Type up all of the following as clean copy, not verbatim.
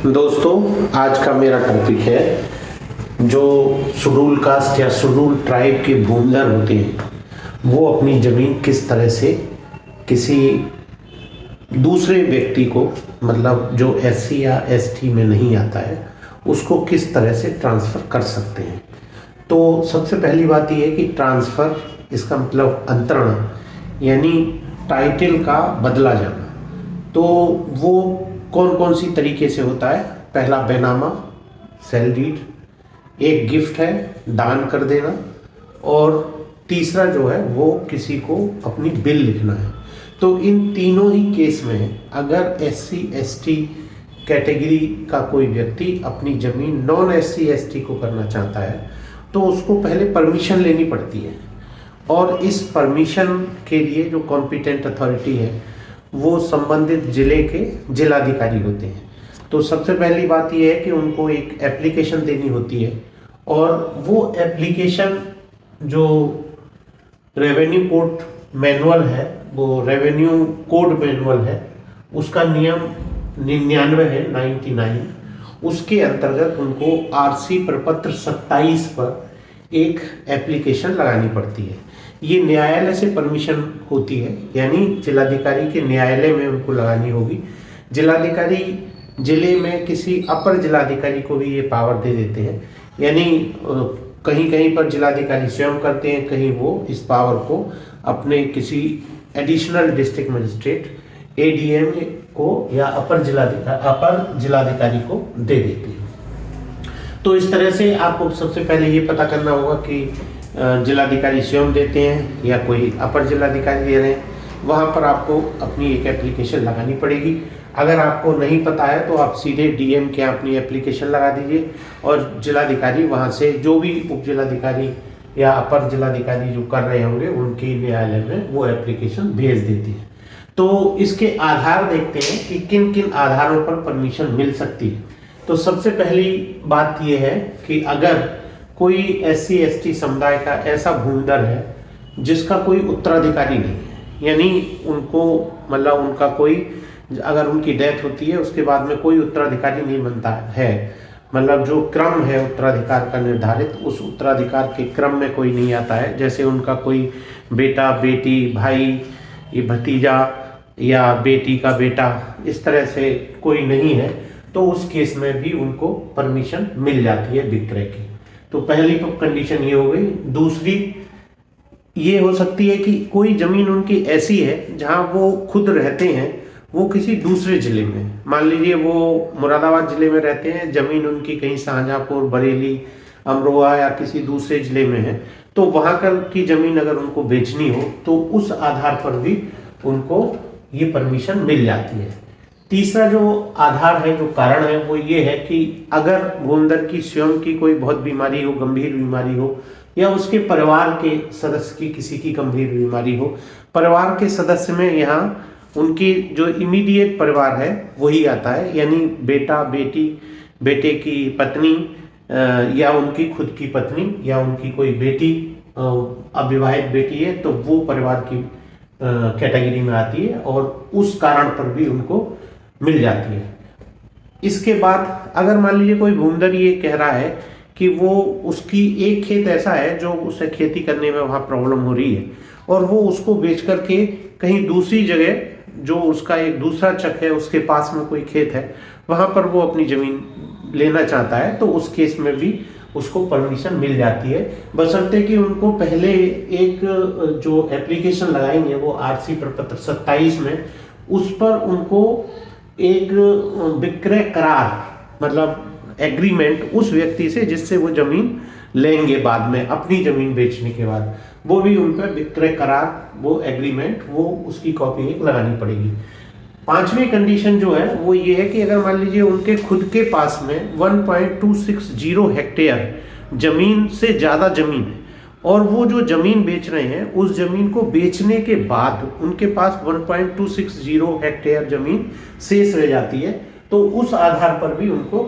दोस्तों, आज का मेरा टॉपिक है जो शेड्यूल कास्ट या शेड्यूल ट्राइब के भूमिधर होते हैं वो अपनी ज़मीन किस तरह से किसी दूसरे व्यक्ति को, मतलब जो एससी या एसटी में नहीं आता है, उसको किस तरह से ट्रांसफ़र कर सकते हैं। तो सबसे पहली बात यह है कि ट्रांसफ़र, इसका मतलब अंतरण, यानी टाइटल का बदला जाना। तो वो कौन कौन सी तरीके से होता है। पहला बैनामा, सेल डीड, एक गिफ्ट है, दान कर देना, और तीसरा जो है वो किसी को अपनी बिल लिखना है। तो इन तीनों ही केस में अगर एससी एसटी कैटेगरी का कोई व्यक्ति अपनी ज़मीन नॉन एससी एसटी को करना चाहता है तो उसको पहले परमिशन लेनी पड़ती है, और इस परमिशन के लिए जो कॉम्पिटेंट अथॉरिटी है वो संबंधित जिले के जिलाधिकारी होते हैं। तो सबसे पहली बात यह है कि उनको एक एप्लीकेशन देनी होती है, और वो एप्लीकेशन जो रेवेन्यू कोड मैनुअल है, वो रेवेन्यू कोड मैनुअल है, उसका नियम 99 है, 99, उसके अंतर्गत उनको आरसी प्रपत्र 27 पर एक एप्लीकेशन लगानी पड़ती है। ये न्यायालय से परमिशन होती है, यानी जिलाधिकारी के न्यायालय में उनको लगानी होगी। जिलाधिकारी जिले में किसी अपर जिलाधिकारी को भी ये पावर दे देते हैं, यानी कहीं कहीं पर जिलाधिकारी स्वयं करते हैं, कहीं वो इस पावर को अपने किसी एडिशनल डिस्ट्रिक्ट मजिस्ट्रेट एडीएम को या अपर जिलाधिकारी को दे देते हैं। तो इस तरह से आपको सबसे पहले ये पता करना होगा कि जिलाधिकारी स्वयं देते हैं या कोई अपर जिलाधिकारी दे रहे हैं। वहाँ पर आपको अपनी एक एप्लीकेशन लगानी पड़ेगी। अगर आपको नहीं पता है तो आप सीधे डीएम के यहाँ अपनी एप्लीकेशन लगा दीजिए, और जिलाधिकारी वहाँ से जो भी उप जिलाधिकारी या अपर जिलाधिकारी जो कर रहे होंगे उनके न्यायालय में वो एप्लीकेशन भेज देती है। तो इसके आधार देखते हैं कि किन किन आधारों पर परमिशन मिल सकती है। तो सबसे पहली बात यह है कि अगर कोई एससी एसटी समुदाय का ऐसा भूमिधर है जिसका कोई उत्तराधिकारी नहीं है, यानी उनको, मतलब उनका कोई, अगर उनकी डेथ होती है उसके बाद में कोई उत्तराधिकारी नहीं बनता है, मतलब जो क्रम है उत्तराधिकार का निर्धारित, उस उत्तराधिकार के क्रम में कोई नहीं आता है, जैसे उनका कोई बेटा, बेटी, भाई, ये भतीजा या बेटी का बेटा, इस तरह से कोई नहीं है, तो उस केस में भी उनको परमिशन मिल जाती है विक्रय की। तो पहली कंडीशन ये हो गई। दूसरी ये हो सकती है कि कोई जमीन उनकी ऐसी है जहां वो खुद रहते हैं, वो किसी दूसरे जिले में, मान लीजिए वो मुरादाबाद जिले में रहते हैं, जमीन उनकी कहीं शाहजहांपुर, बरेली, अमरोहा या किसी दूसरे जिले में है, तो वहां की जमीन अगर उनको बेचनी हो तो उस आधार पर भी उनको ये परमिशन मिल जाती है। तीसरा जो आधार है, जो कारण है, वो ये है कि अगर भूमिधर की स्वयं की कोई बहुत बीमारी हो, गंभीर बीमारी हो, या उसके परिवार के सदस्य की किसी की गंभीर बीमारी हो, परिवार के सदस्य में यहाँ उनकी जो इमीडिएट परिवार है वही आता है, यानी बेटा, बेटी, बेटे की पत्नी, या उनकी खुद की पत्नी, या उनकी कोई बेटी, अविवाहित बेटी है, तो वो परिवार की कैटेगरी में आती है, और उस कारण पर भी उनको मिल जाती है। इसके बाद अगर मान लीजिए कोई भूमिधर ये कह रहा है कि वो, उसकी एक खेत ऐसा है जो उसे खेती करने में वहाँ प्रॉब्लम हो रही है, और वो उसको बेच करके कहीं दूसरी जगह, जो उसका एक दूसरा चक है उसके पास में कोई खेत है, वहाँ पर वो अपनी ज़मीन लेना चाहता है, तो उस केस में भी उसको परमिशन मिल जाती है, बशर्ते कि उनको पहले एक जो एप्लीकेशन लगाएंगे वो आरसी प्रपत्र 27 में, उस पर उनको एक विक्रय करार, मतलब एग्रीमेंट उस व्यक्ति से जिससे वो जमीन लेंगे बाद में अपनी जमीन बेचने के बाद, वो भी उन पर विक्रय करार, वो एग्रीमेंट, वो उसकी कॉपी एक लगानी पड़ेगी। पांचवी कंडीशन जो है वो ये है कि अगर मान लीजिए उनके खुद के पास में 1.260 हेक्टेयर जमीन से ज़्यादा जमीन है, और वो जो जमीन बेच रहे हैं उस जमीन को बेचने के बाद उनके पास 1.260 हेक्टेयर जमीन शेष रह जाती है, तो उस आधार पर भी उनको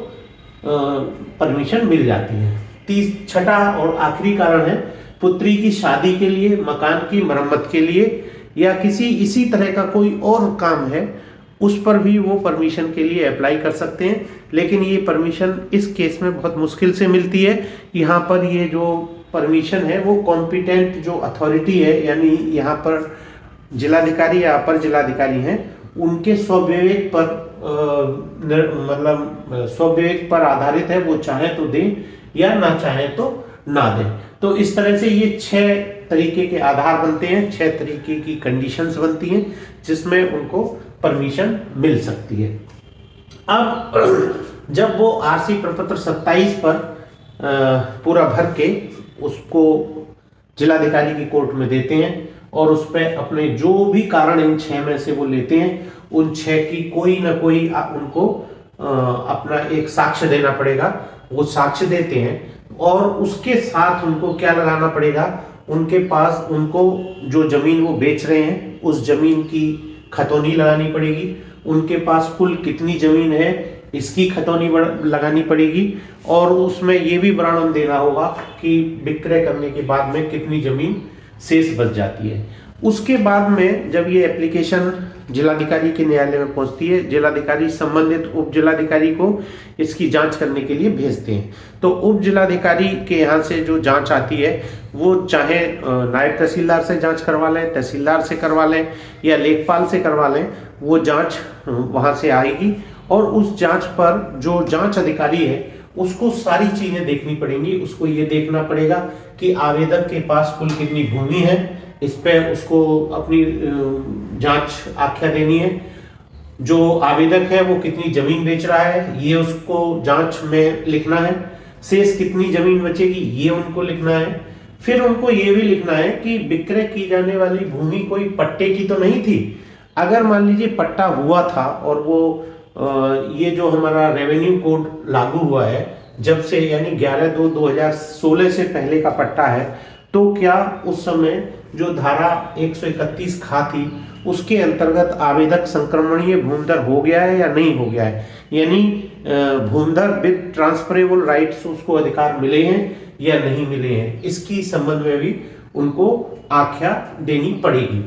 परमिशन मिल जाती है। छठा और आखिरी कारण है पुत्री की शादी के लिए, मकान की मरम्मत के लिए, या किसी इसी तरह का कोई और काम है उस पर भी वो परमिशन के लिए अप्लाई कर सकते हैं। लेकिन ये परमिशन इस केस में बहुत मुश्किल से मिलती है। यहाँ पर ये जो परमिशन है वो कॉम्पिटेंट जो अथॉरिटी है, यानी यहाँ पर जिलाधिकारी या अपर जिलाधिकारी हैं, उनके स्वविवेक पर मतलब स्वविवेक पर आधारित है। वो चाहे तो दें या ना चाहे तो ना दें। तो इस तरह से ये 6 तरीके के आधार बनते हैं, 6 तरीके की कंडीशंस बनती हैं जिसमें उनको परमिशन मिल सकती है। अब जब वो आरसी प्रपत्र 27 पर पूरा भर के उसको जिलाधिकारी की कोर्ट में देते हैं और उस पर अपने जो भी कारण इन 6 में से वो लेते हैं, उन 6 की कोई ना कोई उनको अपना एक साक्ष्य देना पड़ेगा। वो साक्ष्य देते हैं और उसके साथ उनको क्या लगाना पड़ेगा, उनके पास उनको जो जमीन वो बेच रहे हैं उस जमीन की खतौनी लगानी पड़ेगी। उनके पास कुल कितनी जमीन है इसकी खतौनी लगानी पड़ेगी और उसमें ये भी वर्णन देना होगा कि विक्रय करने के बाद में कितनी जमीन शेष बच जाती है। उसके बाद में जब ये एप्लीकेशन जिलाधिकारी के न्यायालय में पहुंचती है, जिलाधिकारी संबंधित उप जिलाधिकारी को इसकी जांच करने के लिए भेजते हैं। तो उप जिलाधिकारी के यहाँ से जो जांच आती है वो चाहे नायब तहसीलदार से जांच करवा लें, तहसीलदार से करवा लें या लेखपाल से करवा लें, वो जांच वहाँ से आएगी और उस जांच पर जो जांच अधिकारी है उसको सारी चीजें देखनी पड़ेंगी। उसको ये देखना पड़ेगा कि आवेदक के पास कुल कितनी भूमि है, इस पे उसको अपनी जांच आख्या देनी है। जो आवेदक है वो कितनी जमीन बेच रहा है ये उसको जांच में लिखना है। शेष कितनी जमीन बचेगी ये उनको लिखना है। फिर उनको ये भी लिखना है कि विक्रय की जाने वाली भूमि कोई पट्टे की तो नहीं थी। अगर मान लीजिए पट्टा हुआ था और वो ये जो हमारा रेवेन्यू कोड लागू हुआ है जब से, यानी 11/2/2016 से पहले का पट्टा है, तो क्या उस समय जो धारा 131 खा थी उसके अंतर्गत आवेदक संक्रमणीय भूमिधर हो गया है या नहीं हो गया है, यानी भूमिधर विद ट्रांसफरेबल राइट्स उसको अधिकार मिले हैं या नहीं मिले हैं, इसकी संबंध में भी उनको आख्या देनी पड़ेगी।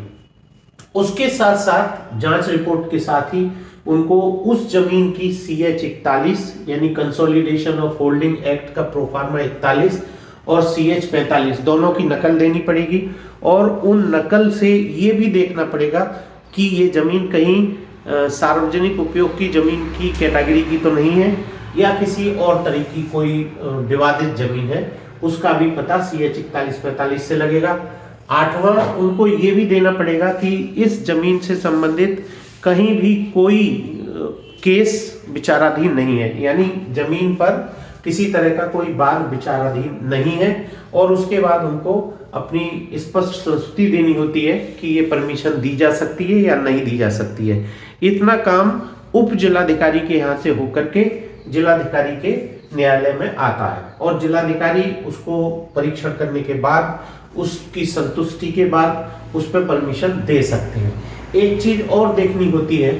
उसके साथ साथ जांच रिपोर्ट के साथ ही उनको उस जमीन की CH 41 यानी कंसोलिडेशन ऑफ होल्डिंग एक्ट का प्रोफार्मा 41 और CH 45 दोनों की नकल देनी पड़ेगी और उन नकल से ये भी देखना पड़ेगा कि ये जमीन कहीं सार्वजनिक उपयोग की जमीन की कैटेगरी की तो नहीं है या किसी और तरह की कोई विवादित जमीन है, उसका भी पता CH 41-45 से लगेगा। 8वां, उनको ये भी देना पड़ेगा कि इस जमीन से संबंधित कहीं भी कोई केस विचाराधीन नहीं है, यानी जमीन पर किसी तरह का कोई वाद विचाराधीन नहीं है। और उसके बाद उनको अपनी स्पष्ट संस्तुति देनी होती है कि ये परमिशन दी जा सकती है या नहीं दी जा सकती है। इतना काम उप जिलाधिकारी के यहाँ से होकर के जिलाधिकारी के न्यायालय में आता है और जिलाधिकारी उसको परीक्षण करने के बाद, उसकी संतुष्टि के बाद उस पर परमिशन दे सकते हैं। एक चीज और देखनी होती है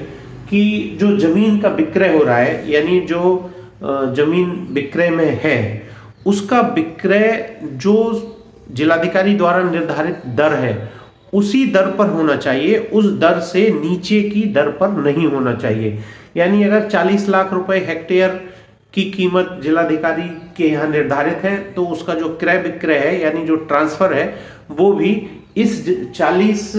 कि जो जमीन का विक्रय हो रहा है, यानी जो जमीन विक्रय में है उसका विक्रय जो जिलाधिकारी द्वारा निर्धारित दर है उसी दर पर होना चाहिए, उस दर से नीचे की दर पर नहीं होना चाहिए। यानी अगर 40 लाख रुपए हेक्टेयर की कीमत जिलाधिकारी के यहाँ निर्धारित है तो उसका जो क्रय विक्रय है यानी जो ट्रांसफर है वो भी इस 40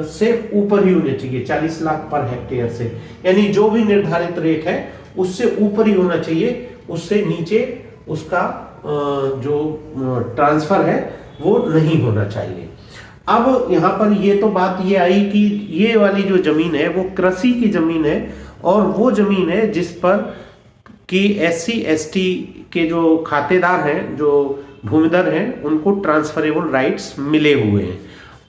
से ऊपर ही होने चाहिए, 40 लाख पर हेक्टेयर से, यानी जो भी निर्धारित रेट है उससे ऊपर ही होना चाहिए, उससे नीचे उसका जो ट्रांसफर है वो नहीं होना चाहिए। अब यहाँ पर ये तो बात ये आई कि ये वाली जो जमीन है वो कृषि की जमीन है और वो जमीन है जिस पर कि SC ST के जो खातेदार हैं, जो भूमिधर हैं, उनको ट्रांसफरेबल राइट्स मिले हुए हैं।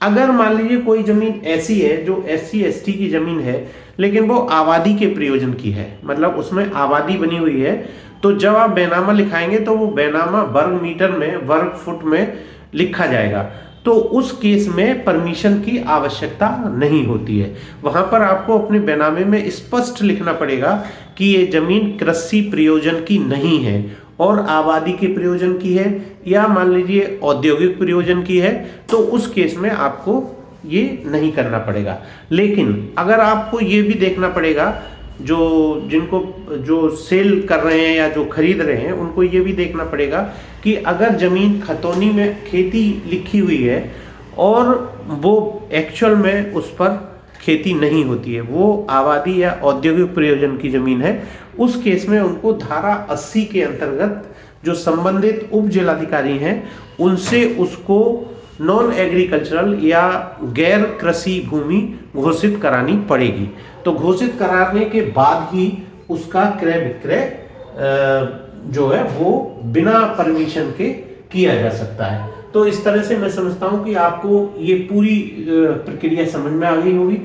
अगर मान लीजिए कोई जमीन ऐसी है जो SC ST की जमीन है लेकिन वो आबादी के प्रयोजन की है, मतलब उसमें आबादी बनी हुई है, तो जब आप बैनामा लिखाएंगे तो वो बैनामा वर्ग मीटर में, वर्ग फुट में लिखा जाएगा, तो उस केस में परमिशन की आवश्यकता नहीं होती है। वहां पर आपको अपने बैनामे में स्पष्ट लिखना पड़ेगा कि ये जमीन कृषि प्रयोजन की नहीं है और आबादी के प्रयोजन की है या मान लीजिए औद्योगिक प्रयोजन की है, तो उस केस में आपको ये नहीं करना पड़ेगा। लेकिन अगर आपको ये भी देखना पड़ेगा, जो सेल कर रहे हैं या जो खरीद रहे हैं उनको ये भी देखना पड़ेगा कि अगर ज़मीन खतौनी में खेती लिखी हुई है और वो एक्चुअल में उस पर खेती नहीं होती है, वो आबादी या औद्योगिक प्रयोजन की ज़मीन है, उस केस में उनको धारा 80 के अंतर्गत जो संबंधित उप जिलाधिकारी हैं उनसे उसको नॉन एग्रीकल्चरल या गैर कृषि भूमि घोषित करानी पड़ेगी। तो घोषित कराने के बाद ही उसका क्रय विक्रय जो है वो बिना परमिशन के किया जा सकता है। तो इस तरह से मैं समझता हूं कि आपको ये पूरी प्रक्रिया समझ में आ गई होगी।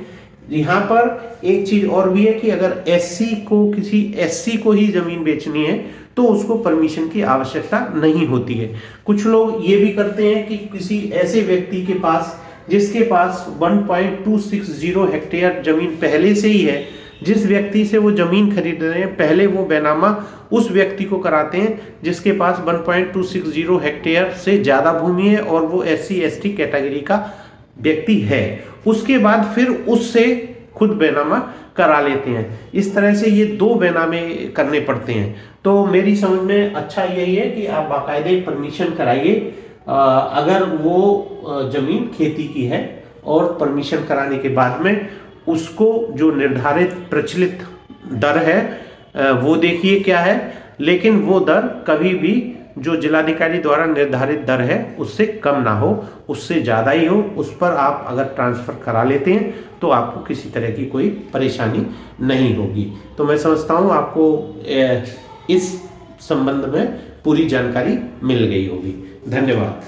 यहाँ पर एक चीज और भी है कि अगर किसी एससी को ही जमीन बेचनी है तो उसको परमिशन की आवश्यकता नहीं होती है। कुछ लोग ये भी करते हैं कि किसी ऐसे व्यक्ति के पास जिसके पास 1.260 हेक्टेयर जमीन पहले से ही है, जिस व्यक्ति से वो जमीन खरीद रहे हैं पहले वो बैनामा उस व्यक्ति को कराते हैं जिसके पास 1.260 हेक्टेयर से ज़्यादा भूमि है और वो SC ST कैटेगरी का व्यक्ति है। उसके बाद फिर उससे खुद बैनामा करा लेते हैं। इस तरह से ये 2 बैनामे करने पड़ते हैं। तो मेरी समझ में अच्छा यही है कि आप बाकायदे परमिशन कराइए अगर वो जमीन खेती की है, और परमिशन कराने के बाद में उसको जो निर्धारित प्रचलित दर है वो देखिए क्या है, लेकिन वो दर कभी भी जो जिलाधिकारी द्वारा निर्धारित दर है उससे कम ना हो, उससे ज़्यादा ही हो। उस पर आप अगर ट्रांसफ़र करा लेते हैं तो आपको किसी तरह की कोई परेशानी नहीं होगी। तो मैं समझता हूँ आपको इस संबंध में पूरी जानकारी मिल गई होगी। धन्यवाद।